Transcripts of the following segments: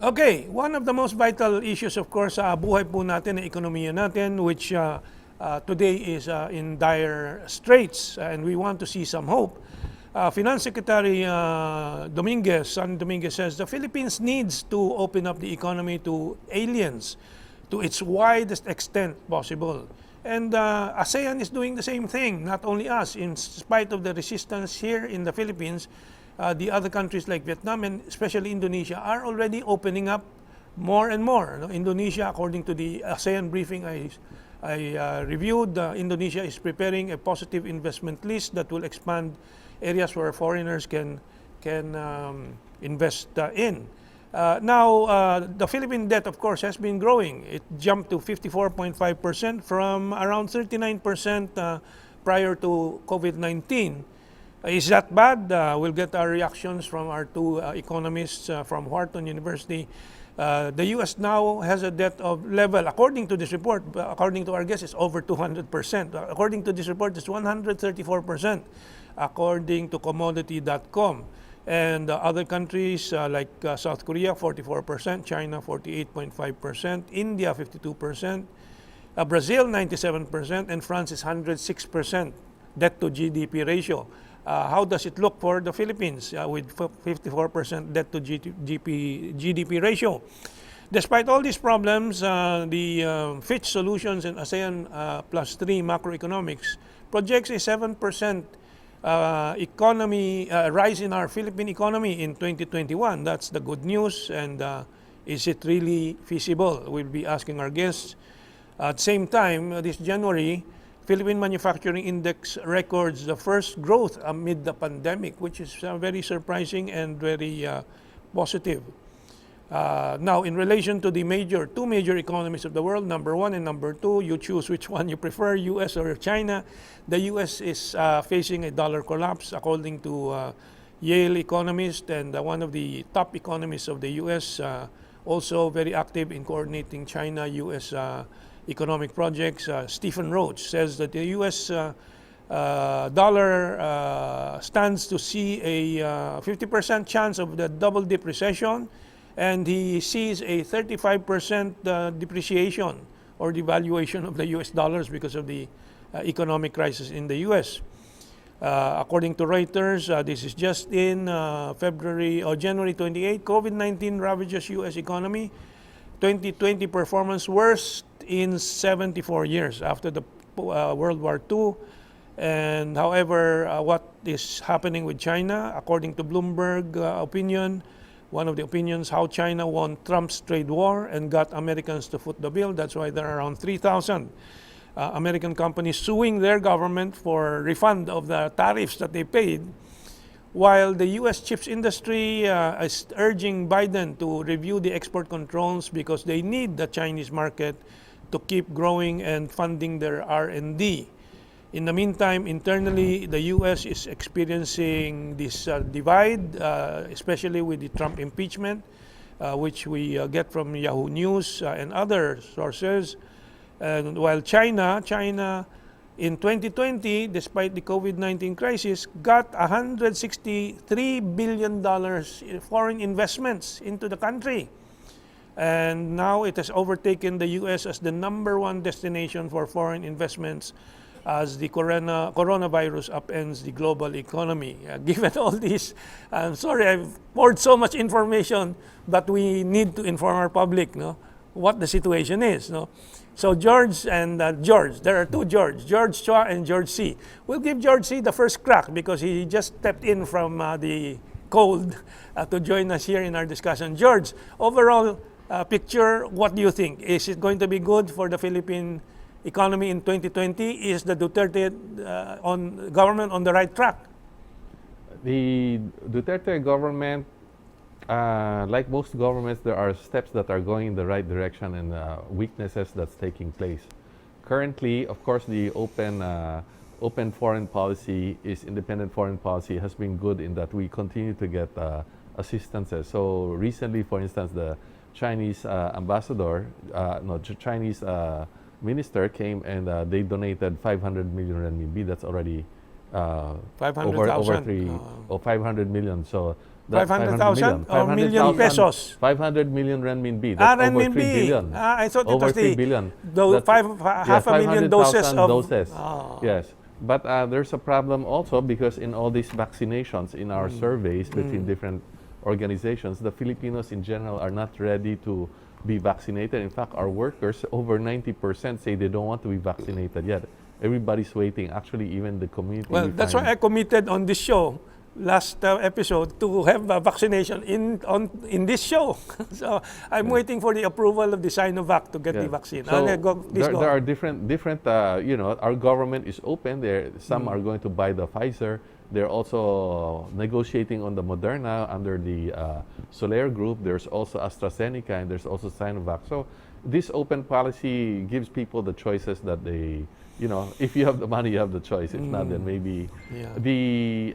Okay, one of the most vital issues of course sa buhay po natin, ang ekonomiya natin, which today is in dire straits and we want to see some hope. Finance Secretary San Dominguez says the Philippines needs to open up the economy to aliens to its widest extent possible. And ASEAN is doing the same thing, not only us. In spite of the resistance here in the Philippines, the other countries like Vietnam and especially Indonesia are already opening up more and more. Indonesia, according to the ASEAN briefing I reviewed, Indonesia is preparing a positive investment list that will expand areas where foreigners can invest in. Now, the Philippine debt, of course, has been growing. It jumped to 54.5% from around 39% prior to COVID-19. Is that bad? We'll get our reactions from our two economists from Wharton University. The U.S. now has a debt of level, according to this report, according to our guess, it's over 200%. According to this report, it's 134%, according to commodity.com. And other countries like South Korea, 44%, China, 48.5%, India, 52%, Brazil, 97%, and France is 106% debt to GDP ratio. How does it look for the Philippines with 54% debt to GDP ratio? Despite all these problems, the Fitch Solutions and ASEAN plus 3 macroeconomics projects a 7% economy rise in our Philippine economy in 2021. That's the good news. And is it really feasible? We'll be asking our guests. At the same time, this January, Philippine Manufacturing Index records the first growth amid the pandemic, which is very surprising and very positive. Now, in relation to the two major economies of the world, number one and number two, you choose which one you prefer, US or China. The US is facing a dollar collapse, according to Yale economist and one of the top economists of the US, also very active in coordinating China-US economic projects. Stephen Roach says that the U.S. Dollar stands to see a 50% chance of the double-dip recession, and he sees a 35% depreciation or devaluation of the U.S. dollars because of the economic crisis in the U.S. According to Reuters, this is just in January 28, COVID-19 ravages U.S. economy. 2020 performance worst in 74 years after the World War II. And however, what is happening with China, according to Bloomberg Opinion, one of the opinions, how China won Trump's trade war and got Americans to foot the bill. That's why there are around 3,000 American companies suing their government for refund of the tariffs that they paid, while the U.S. chips industry is urging Biden to review the export controls because they need the Chinese market to keep growing and funding their R&D. In the meantime, internally, the U.S. is experiencing this divide, especially with the Trump impeachment, which we get from Yahoo News and other sources. And while China in 2020, despite the COVID-19 crisis, got $163 billion in foreign investments into the country. And now it has overtaken the U.S. as the #1 destination for foreign investments as the coronavirus upends the global economy. Given all this, I'm sorry I've poured so much information, but we need to inform our public what the situation is. So George and George, there are two George Chua and George C. We'll give George C the first crack because he just stepped in from the cold to join us here in our discussion. George, overall picture, what do you think? Is it going to be good for the Philippine economy in 2020? Is the Duterte government on the right track? The Duterte government, like most governments, there are steps that are going in the right direction and weaknesses that's taking place. Currently, of course, the open foreign policy independent foreign policy has been good in that we continue to get assistances. So recently, for instance, the Chinese ambassador, Chinese minister came and they donated 500 million renminbi. That's already over 500,000. 500 million. So that 500,000 or million pesos? 500 million renminbi. That's over 3 renminbi. billion. I thought it Over was 3 the billion. half a million doses 500,000 of doses. Oh. Yes. But there's a problem also because in all these vaccinations, in our surveys between different organizations, the Filipinos in general are not ready to be vaccinated. In fact, our workers, over 90% say they don't want to be vaccinated yet. Everybody's waiting. Actually, even the community. Well, that's why I committed on this show last episode to have a vaccination in this show. So I'm waiting for the approval of the Sinovac to get the vaccine. So Please go there are on. different. Our government is open. There, some are going to buy the Pfizer. They're also negotiating on the Moderna under the Soler Group. There's also AstraZeneca and there's also Sinovac. So this open policy gives people the choices that they, if you have the money, you have the choice. If not, then maybe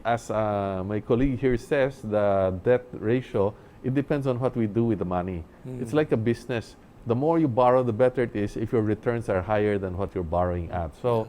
as my colleague here says, the debt ratio, it depends on what we do with the money. It's like a business. The more you borrow, the better it is if your returns are higher than what you're borrowing at. So.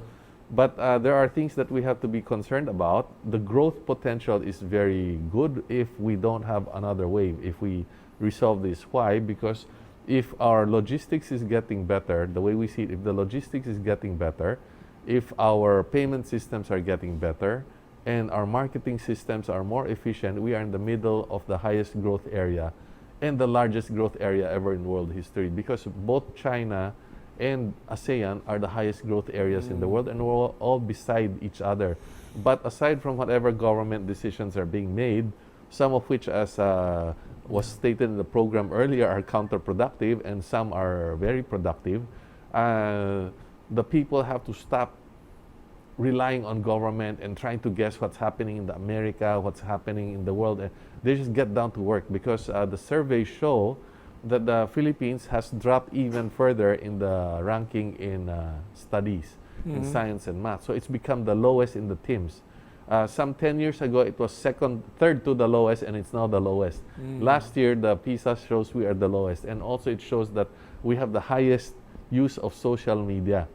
But there are things that we have to be concerned about. The growth potential is very good if we don't have another wave, if we resolve this. Why? Because if our logistics is getting better, the way we see it, if the logistics is getting better, if our payment systems are getting better, and our marketing systems are more efficient, we are in the middle of the highest growth area and the largest growth area ever in world history, because both China and ASEAN are the highest growth areas in the world, and we're all beside each other. But aside from whatever government decisions are being made, some of which, as was stated in the program earlier, are counterproductive and some are very productive, the people have to stop relying on government and trying to guess what's happening in America, what's happening in the world. They just get down to work, because the surveys show that the Philippines has dropped even further in the ranking in studies, in science and math. So it's become the lowest in the teams. Some 10 years ago, it was third to the lowest, and it's now the lowest. Last year, the PISA shows we are the lowest. And also it shows that we have the highest use of social media.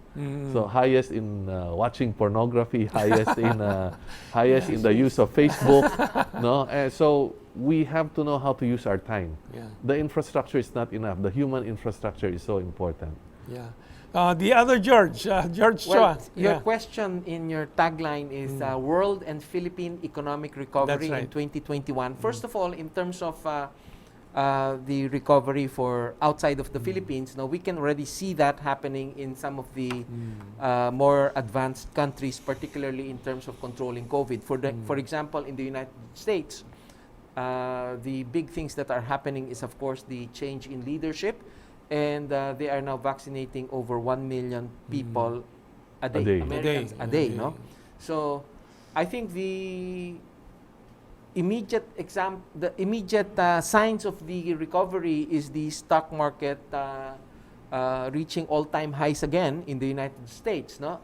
So highest in watching pornography, highest in the use of Facebook. So we have to know how to use our time. The infrastructure is not enough. The human infrastructure is so important. The other George Chua. Your question in your tagline is World and Philippine Economic Recovery in 2021. First of all, in terms of the recovery for outside of the Philippines, now we can already see that happening in some of the more advanced countries, particularly in terms of controlling COVID. For example, in the United States, the big things that are happening is, of course, the change in leadership, and they are now vaccinating over 1 million people a day. Americans a day, no? So I think the immediate signs of the recovery is the stock market reaching all-time highs again in the United States, no?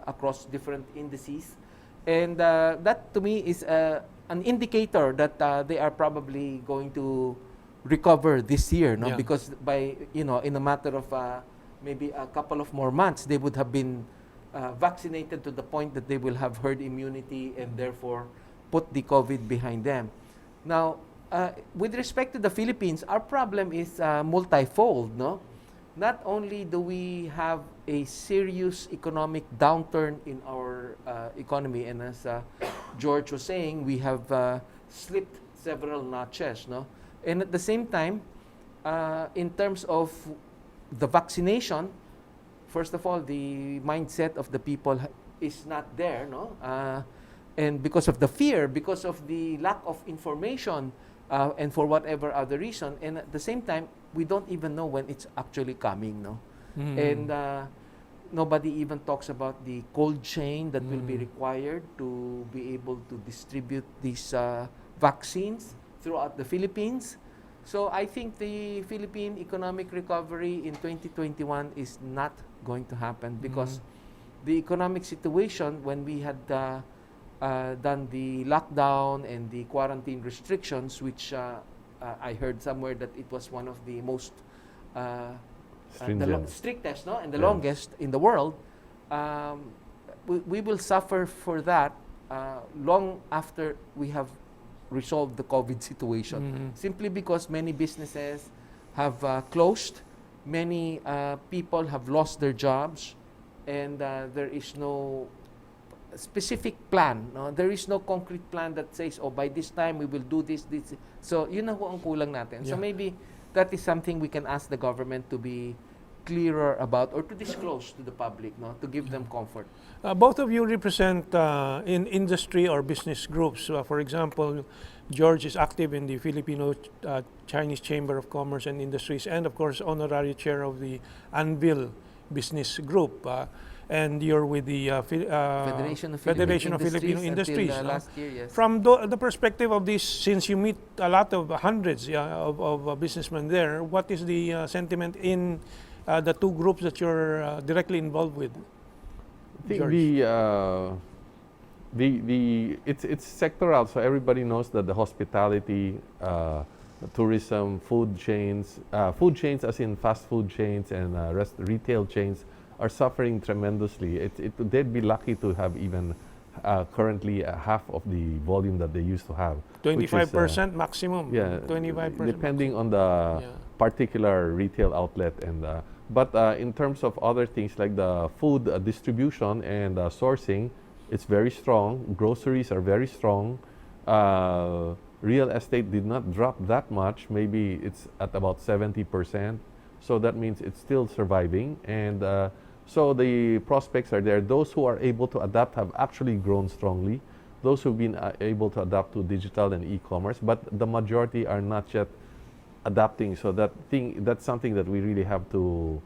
Across different indices, and that to me is an indicator that they are probably going to recover this year, no? Because by in a matter of maybe a couple of more months, they would have been vaccinated to the point that they will have herd immunity and therefore put the COVID behind them. Now, with respect to the Philippines, our problem is multifold, no? Not only do we have a serious economic downturn in our economy, and as George was saying, we have slipped several notches, no? And at the same time, in terms of the vaccination, first of all, the mindset of the people is not there, no? And because of the fear, because of the lack of information, and for whatever other reason, and at the same time, we don't even know when it's actually coming, no? And nobody even talks about the cold chain that will be required to be able to distribute these vaccines throughout the Philippines. So I think the Philippine economic recovery in 2021 is not going to happen, because the economic situation, when we had done the lockdown and the quarantine restrictions, which I heard somewhere that it was one of the most Stringent. strictest, no, and the Yeah. longest in the world, we will suffer for that long after we have resolved the COVID situation. Simply because many businesses have closed, many people have lost their jobs, and there is no specific plan. No? There is no concrete plan that says, oh, by this time we will do this, this. So, yun ang kulang natin. So Yeah. maybe that is something we can ask the government to be clearer about or to disclose to the public, no, to give them comfort. Both of you represent in industry or business groups. For example, George is active in the Filipino Chinese Chamber of Commerce and Industries, and of course, honorary chair of the Anvil Business Group. And you're with the Federation of Filipino Industries. Until, no? last year, yes. From the perspective of this, since you meet a lot of hundreds of businessmen there, what is the sentiment in the two groups that you're directly involved with? I think George. it's sectoral, so everybody knows that the hospitality, tourism, food chains as in fast food chains and retail chains are suffering tremendously. They'd be lucky to have even currently half of the volume that they used to have. 25% maximum. Yeah, 25%. depending on the particular retail outlet. And but in terms of other things like the food distribution and sourcing, it's very strong. Groceries are very strong. Real estate did not drop that much. Maybe it's at about 70%. So that means it's still surviving. And so the prospects are there. Those who are able to adapt have actually grown strongly. Those who've been able to adapt to digital and e-commerce, but the majority are not yet adapting. So that's something that we really have to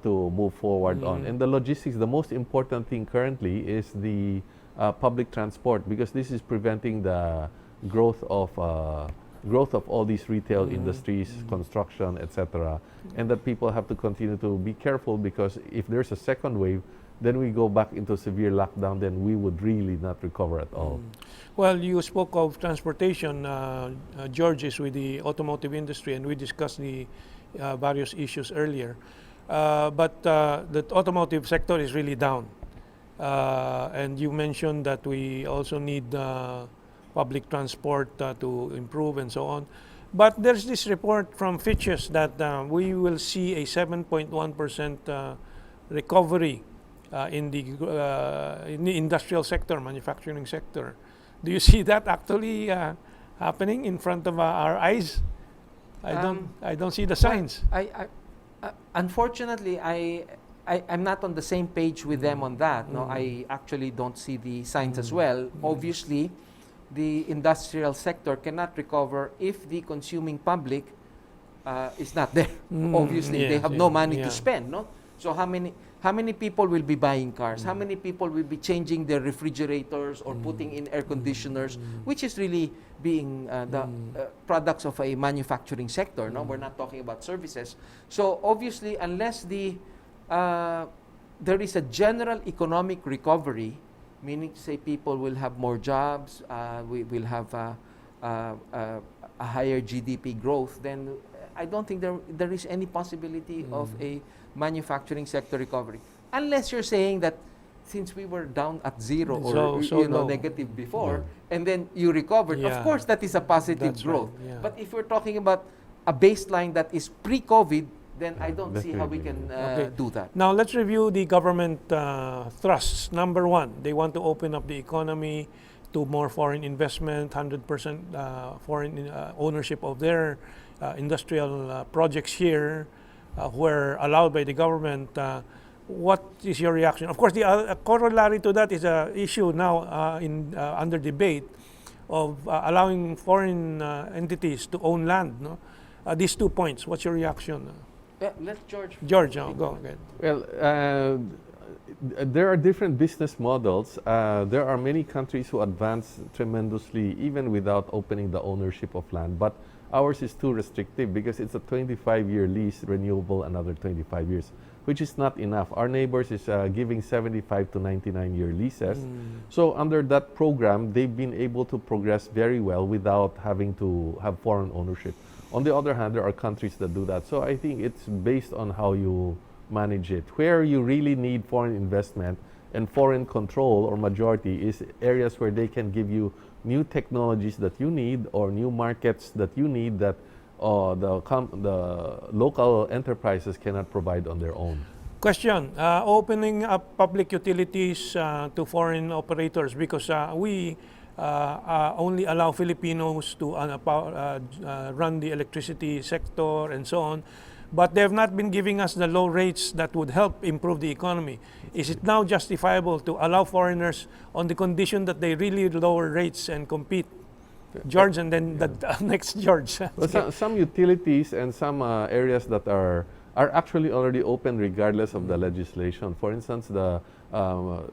move forward on. And the logistics, the most important thing currently is the public transport, because this is preventing the growth of all these retail industries, construction, etc. And that people have to continue to be careful, because if there's a second wave, then we go back into severe lockdown, then we would really not recover at all. Well, you spoke of transportation. George is with the automotive industry, and we discussed the various issues earlier. But the automotive sector is really down. And you mentioned that we also need public transport to improve and so on. But there's this report from Fitches that we will see a 7.1% recovery in the industrial sector, manufacturing sector. Do you see that actually happening in front of our eyes? I don't see the signs. Unfortunately, I'm not on the same page with them on that. No, I actually don't see the signs as well. Obviously, the industrial sector cannot recover if the consuming public is not there. Obviously, they have no money to spend. No, so how many people will be buying cars? How many people will be changing their refrigerators or putting in air conditioners, which is really being the products of a manufacturing sector. No, we're not talking about services. So obviously, unless there is a general economic recovery, meaning to say people will have more jobs, we will have a higher GDP growth, then I don't think there is any possibility of a manufacturing sector recovery. Unless you're saying that since we were down at zero or negative before, and then you recovered, of course that is a positive growth. Right. But if we're talking about a baseline that is pre-COVID, then I don't see how we can do that. Now let's review the government thrusts. Number one, they want to open up the economy to more foreign investment, 100% foreign ownership of their industrial projects here, were allowed by the government. What is your reaction? Of course, the corollary to that is an issue now under debate of allowing foreign entities to own land. No? These 2 points. What's your reaction? Let George. George, go ahead. Well, there are different business models. There are many countries who advance tremendously even without opening the ownership of land. But ours is too restrictive because it's a 25-year lease, renewable another 25 years, which is not enough. Our neighbors is giving 75 to 99-year leases. So under that program, they've been able to progress very well without having to have foreign ownership. On the other hand, there are countries that do that. So I think it's based on how you manage it. Where you really need foreign investment and foreign control or majority is areas where they can give you new technologies that you need or new markets that you need that the local enterprises cannot provide on their own. Question, opening up public utilities to foreign operators, because we only allow Filipinos to run the electricity sector and so on, but they have not been giving us the low rates that would help improve the economy. Is it now justifiable to allow foreigners on the condition that they really lower rates and compete? George, and then the next George. Well, some utilities and some areas that are actually already open regardless of the legislation. For instance, the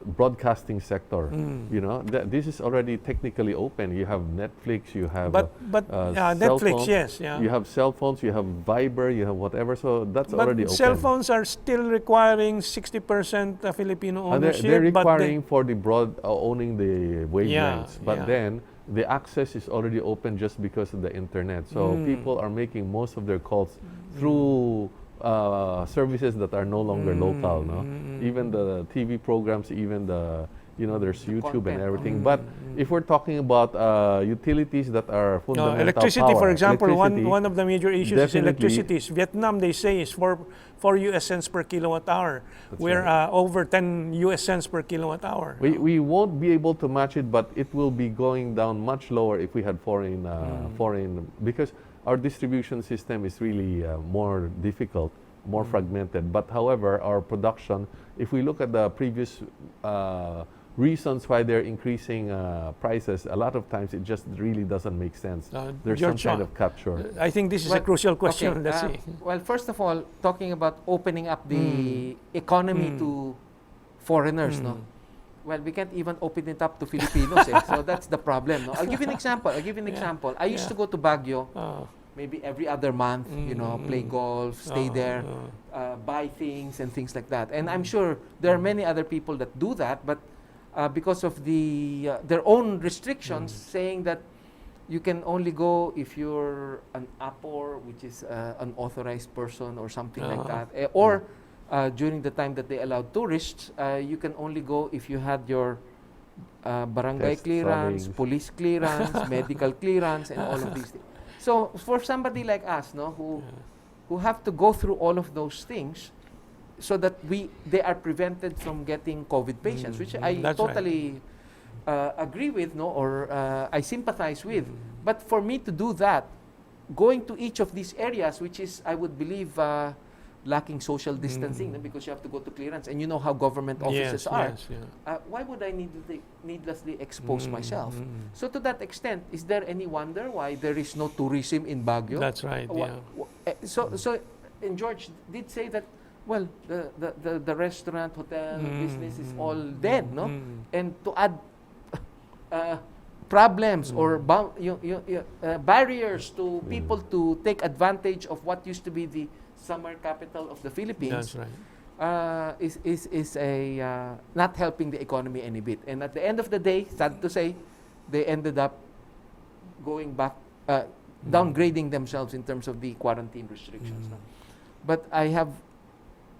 broadcasting sector. You know, this is already technically open. You have Netflix, you have but cell Netflix, phones, yes, yeah. you have cell phones, you have Viber, you have whatever. So that's already open. Cell phones are still requiring 60% Filipino ownership. They're requiring for the owning the wavelengths, but yeah. then the access is already open just because of the internet. So people are making most of their calls through services that are no longer local. No, even the TV programs, even there's YouTube and everything. But if we're talking about utilities that are fundamental electricity, power, for example, electricity, one of the major issues is definitely electricity. Vietnam, they say, is 4 US cents per kilowatt hour. We're over 10 US cents per kilowatt hour. We won't be able to match it, but it will be going down much lower if we had foreign, because our distribution system is really more difficult, more fragmented. But however, our production, if we look at the previous reasons why they're increasing prices, a lot of times it just really doesn't make sense. There's some kind of capture. I think this is a crucial question. Okay, Let's see. Well, first of all, talking about opening up the economy to foreigners, no? Well, we can't even open it up to Filipinos, so that's the problem. No? I'll give you an example. I used to go to Baguio maybe every other month, play golf, stay there, buy things and things like that. And I'm sure there are many other people that do that, but because of their own restrictions, saying that you can only go if you're an APOR, which is an authorized person or something like that, or during the time that they allowed tourists, you can only go if you had your barangay Test clearance, solvings. police clearance, medical clearance, and all of these things. So for somebody like us, who have to go through all of those things, so that they are prevented from getting COVID patients, which I totally agree with, or I sympathize with. But for me to do that, going to each of these areas, which is, I would believe, lacking social distancing, because you have to go to clearance, and you know how government offices are. Why would I needlessly expose myself? So to that extent, is there any wonder why there is no tourism in Baguio? That's right. So, and George did say that, well, the restaurant, hotel business is all dead, no? And to add problems or barriers to people to take advantage of what used to be the summer capital of the Philippines. That's right. Is not helping the economy any bit. And at the end of the day, sad to say, they ended up going back, downgrading themselves in terms of the quarantine restrictions. No? But I have,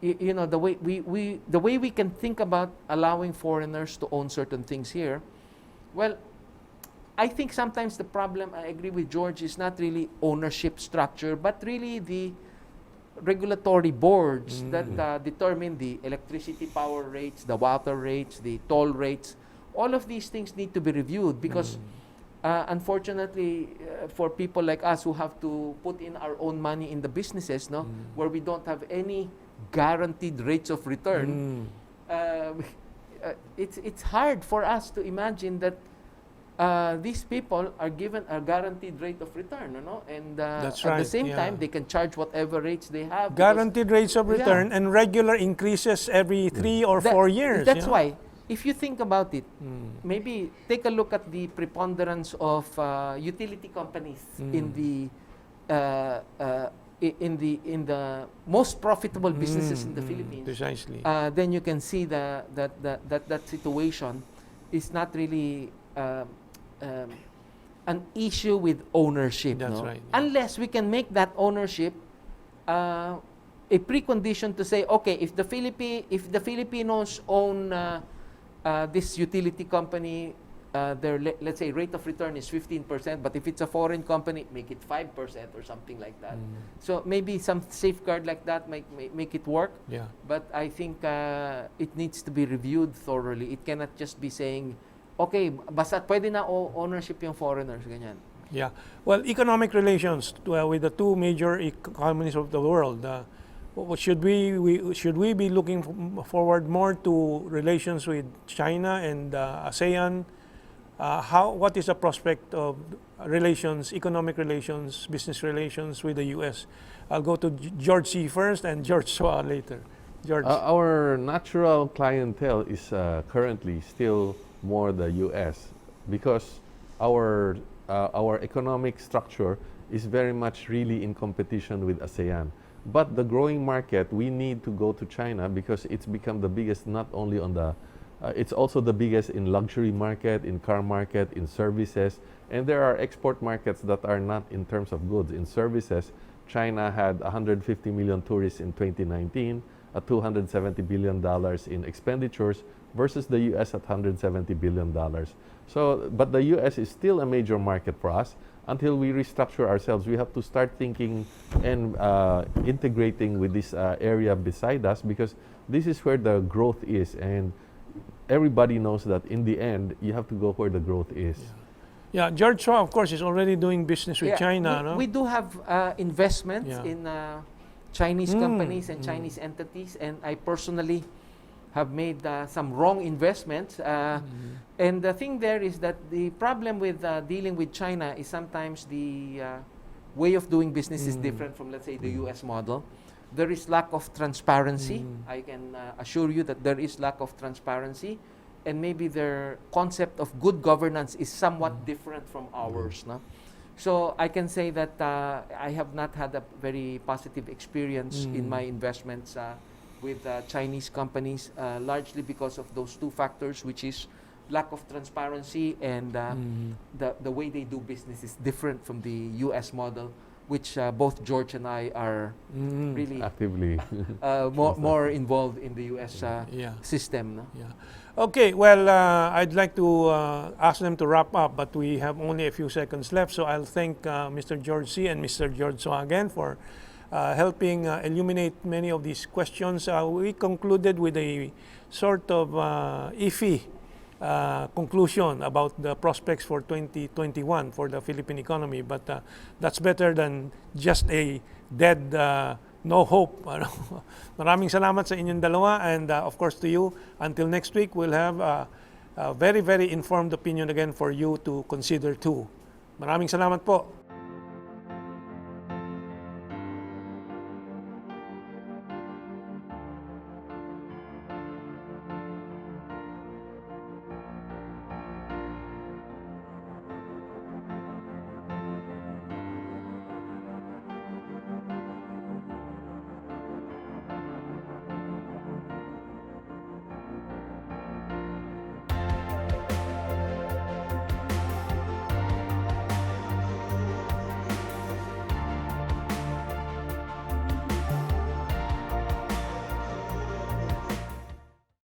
the way we can think about allowing foreigners to own certain things here. Well, I think sometimes the problem, I agree with George, is not really ownership structure, but really the regulatory boards that determine the electricity power rates, the water rates, the toll rates. All of these things need to be reviewed because unfortunately for people like us who have to put in our own money in the businesses, where we don't have any guaranteed rates of return, it's hard for us to imagine that these people are given a guaranteed rate of return, and at the same time, they can charge whatever rates they have. Guaranteed rates of return and regular increases every 3 or 4 years. That's why, if you think about it, maybe take a look at the preponderance of utility companies in the most profitable businesses in the Philippines. Precisely. Then you can see that situation is not really an issue with ownership. That's no? right, yeah. Unless we can make that ownership a precondition to say, okay, if the Filipinos own this utility company, their let's say rate of return is 15%, but if it's a foreign company, make it 5% or something like that. So maybe some safeguard like that might make it work. Yeah. But I think it needs to be reviewed thoroughly. It cannot just be saying, okay, basta pwede na ownership yung foreigners, ganyan. Yeah. Well, economic relations with the two major economies of the world. Should we be looking forward more to relations with China and ASEAN? What is the prospect of relations, economic relations, business relations with the U.S.? I'll go to George C. first and George Chua later. George. Our natural clientele is currently still more the U.S. because our economic structure is very much really in competition with ASEAN. But the growing market, we need to go to China because it's become the biggest not only on the it's also the biggest in luxury market, in car market, in services, and there are export markets that are not in terms of goods. In services, China had 150 million tourists in 2019, at $270 billion in expenditures versus the US at $170 billion. So, but the US is still a major market for us. Until we restructure ourselves, we have to start thinking and integrating with this area beside us because this is where the growth is, and everybody knows that in the end, you have to go where the growth is. Yeah, George Chua, of course, is already doing business with China. No? We do have investments in Chinese companies and Chinese entities, and I personally have made some wrong investments. And the thing there is that the problem with dealing with China is sometimes the way of doing business is different from, let's say, the US model. There is lack of transparency. I can assure you that there is lack of transparency, and maybe their concept of good governance is somewhat different from ours. No? So I can say that I have not had a very positive experience in my investments with Chinese companies, largely because of those two factors, which is lack of transparency and the way they do business is different from the US model, which both George and I are really Actively. more involved in the US system. No? Yeah. Okay, well, I'd like to ask them to wrap up, but we have only a few seconds left, so I'll thank Mr. George C. and Mr. George Chua again for helping illuminate many of these questions. We concluded with a sort of iffy conclusion about the prospects for 2021 for the Philippine economy, but that's better than just a dead no hope. Maraming salamat sa inyong dalawa, and of course to you. Until next week, we'll have a very, very informed opinion again for you to consider too. Maraming salamat po.